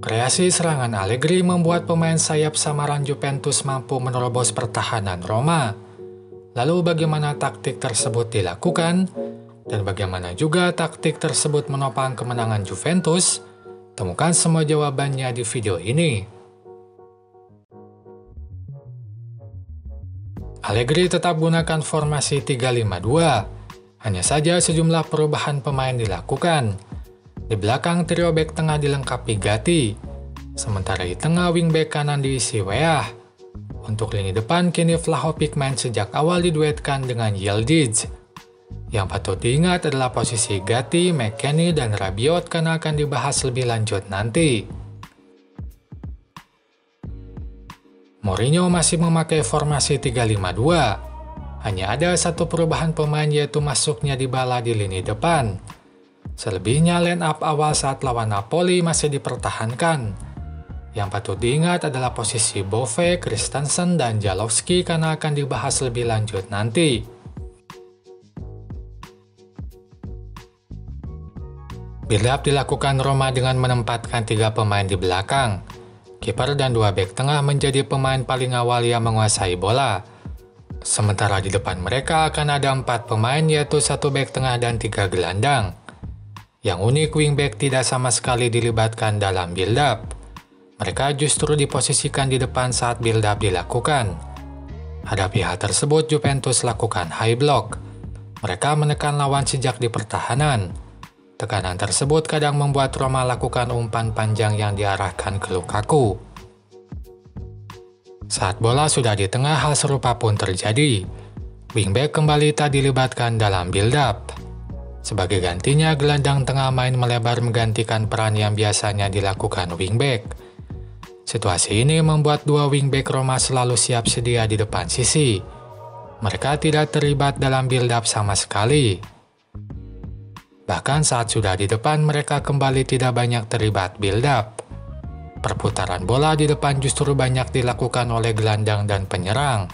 Kreasi serangan Allegri membuat pemain sayap samaran Juventus mampu menerobos pertahanan Roma. Lalu bagaimana taktik tersebut dilakukan? Dan bagaimana juga taktik tersebut menopang kemenangan Juventus? Temukan semua jawabannya di video ini. Allegri tetap gunakan formasi 3-5-2. Hanya saja sejumlah perubahan pemain dilakukan. Di belakang trio bek tengah dilengkapi Gatti, sementara di tengah wingback kanan diisi Weah. Untuk lini depan kini Vlahovic main sejak awal diduetkan dengan Yildiz. Yang patut diingat adalah posisi Gatti, McKennie, dan Rabiot karena akan dibahas lebih lanjut nanti. Mourinho masih memakai formasi 3-5-2. Hanya ada satu perubahan pemain yaitu masuknya Dybala di lini depan. Selebihnya line up awal saat lawan Napoli masih dipertahankan. Yang patut diingat adalah posisi Bove, Christensen, dan Jalowski karena akan dibahas lebih lanjut nanti. Build-up dilakukan Roma dengan menempatkan 3 pemain di belakang. Kiper dan 2 bek tengah menjadi pemain paling awal yang menguasai bola. Sementara di depan mereka akan ada 4 pemain yaitu 1 bek tengah dan 3 gelandang. Yang unik, wingback tidak sama sekali dilibatkan dalam build-up. Mereka justru diposisikan di depan saat build-up dilakukan. Hadapi hal tersebut, Juventus lakukan high block. Mereka menekan lawan sejak di pertahanan. Tekanan tersebut kadang membuat Roma lakukan umpan panjang yang diarahkan ke Lukaku. Saat bola sudah di tengah, hal serupa pun terjadi. Wingback kembali tak dilibatkan dalam build-up. Sebagai gantinya, gelandang tengah main melebar menggantikan peran yang biasanya dilakukan wingback. Situasi ini membuat 2 wingback Roma selalu siap sedia di depan sisi. Mereka tidak terlibat dalam build-up sama sekali. Bahkan saat sudah di depan, mereka kembali tidak banyak terlibat build-up. Perputaran bola di depan justru banyak dilakukan oleh gelandang dan penyerang.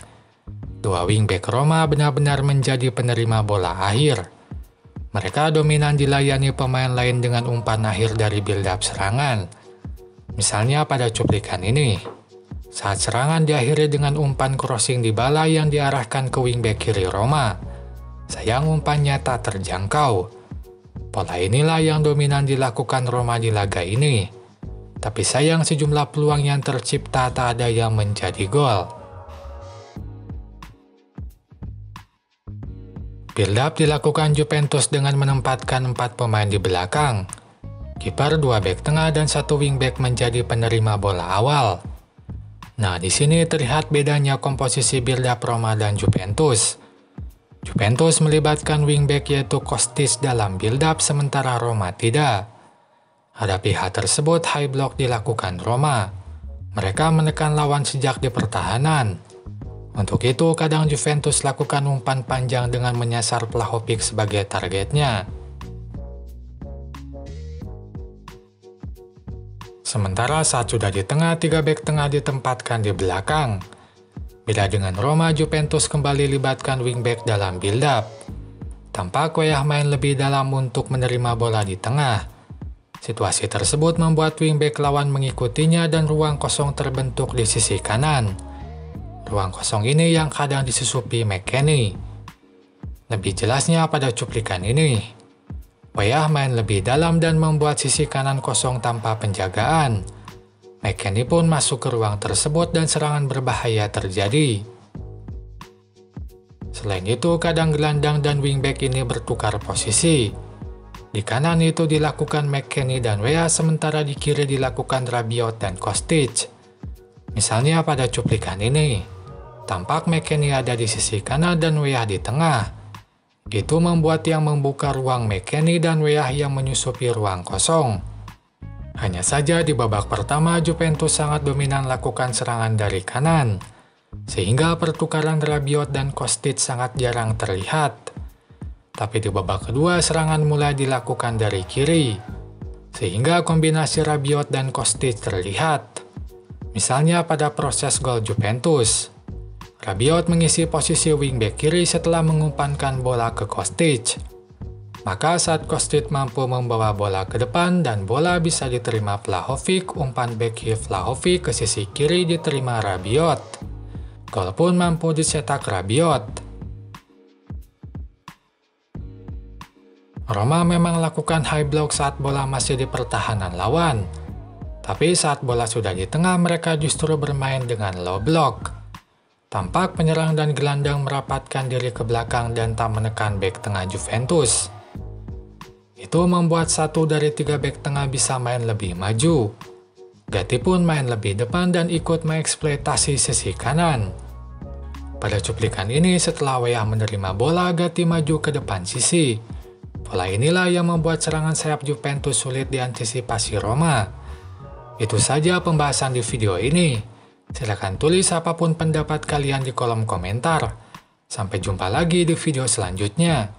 2 wingback Roma benar-benar menjadi penerima bola akhir. Mereka dominan dilayani pemain lain dengan umpan akhir dari build-up serangan. Misalnya pada cuplikan ini, saat serangan diakhiri dengan umpan crossing Dybala yang diarahkan ke wingback kiri Roma. Sayang umpannya tak terjangkau. Pola inilah yang dominan dilakukan Roma di laga ini. Tapi sayang sejumlah peluang yang tercipta tak ada yang menjadi gol. Build-up dilakukan Juventus dengan menempatkan 4 pemain di belakang. Kiper, 2 bek tengah, dan 1 wingback menjadi penerima bola awal. Nah, di sini terlihat bedanya komposisi build-up Roma dan Juventus. Juventus melibatkan wingback yaitu Kostic dalam build-up, sementara Roma tidak. Hadapi hal tersebut, high block dilakukan Roma. Mereka menekan lawan sejak di pertahanan. Untuk itu, kadang Juventus lakukan umpan panjang dengan menyasar Vlahovic sebagai targetnya. Sementara saat sudah di tengah, 3 bek tengah ditempatkan di belakang. Beda dengan Roma, Juventus kembali libatkan wingback dalam build-up. Tampak Weah main lebih dalam untuk menerima bola di tengah. Situasi tersebut membuat wingback lawan mengikutinya dan ruang kosong terbentuk di sisi kanan. Ruang kosong ini yang kadang disusupi McKennie. Lebih jelasnya pada cuplikan ini. Weah main lebih dalam dan membuat sisi kanan kosong tanpa penjagaan. McKennie pun masuk ke ruang tersebut dan serangan berbahaya terjadi. Selain itu, kadang gelandang dan wingback ini bertukar posisi. Di kanan itu dilakukan McKennie dan Weah, sementara di kiri dilakukan Rabiot dan Kostic. Misalnya pada cuplikan ini. Tampak McKennie ada di sisi kanan dan Weah di tengah. Itu membuat yang membuka ruang McKennie dan Weah yang menyusupi ruang kosong. Hanya saja di babak pertama, Juventus sangat dominan lakukan serangan dari kanan. Sehingga pertukaran Rabiot dan Kostic sangat jarang terlihat. Tapi di babak kedua, serangan mulai dilakukan dari kiri. Sehingga kombinasi Rabiot dan Kostic terlihat. Misalnya pada proses gol Juventus. Rabiot mengisi posisi wingback kiri setelah mengumpankan bola ke Kostic. Maka saat Kostic mampu membawa bola ke depan dan bola bisa diterima Vlahovic, umpan bek Vlahovic ke sisi kiri diterima Rabiot. Gol pun mampu dicetak Rabiot. Roma memang lakukan high block saat bola masih di pertahanan lawan. Tapi saat bola sudah di tengah, mereka justru bermain dengan low block. Tampak penyerang dan gelandang merapatkan diri ke belakang dan tak menekan bek tengah Juventus. Itu membuat 1 dari 3 bek tengah bisa main lebih maju. Gatti pun main lebih depan dan ikut mengeksploitasi sisi kanan. Pada cuplikan ini, setelah Weah menerima bola, Gatti maju ke depan sisi. Pola inilah yang membuat serangan sayap Juventus sulit diantisipasi Roma. Itu saja pembahasan di video ini. Silahkan tulis apapun pendapat kalian di kolom komentar. Sampai jumpa lagi di video selanjutnya.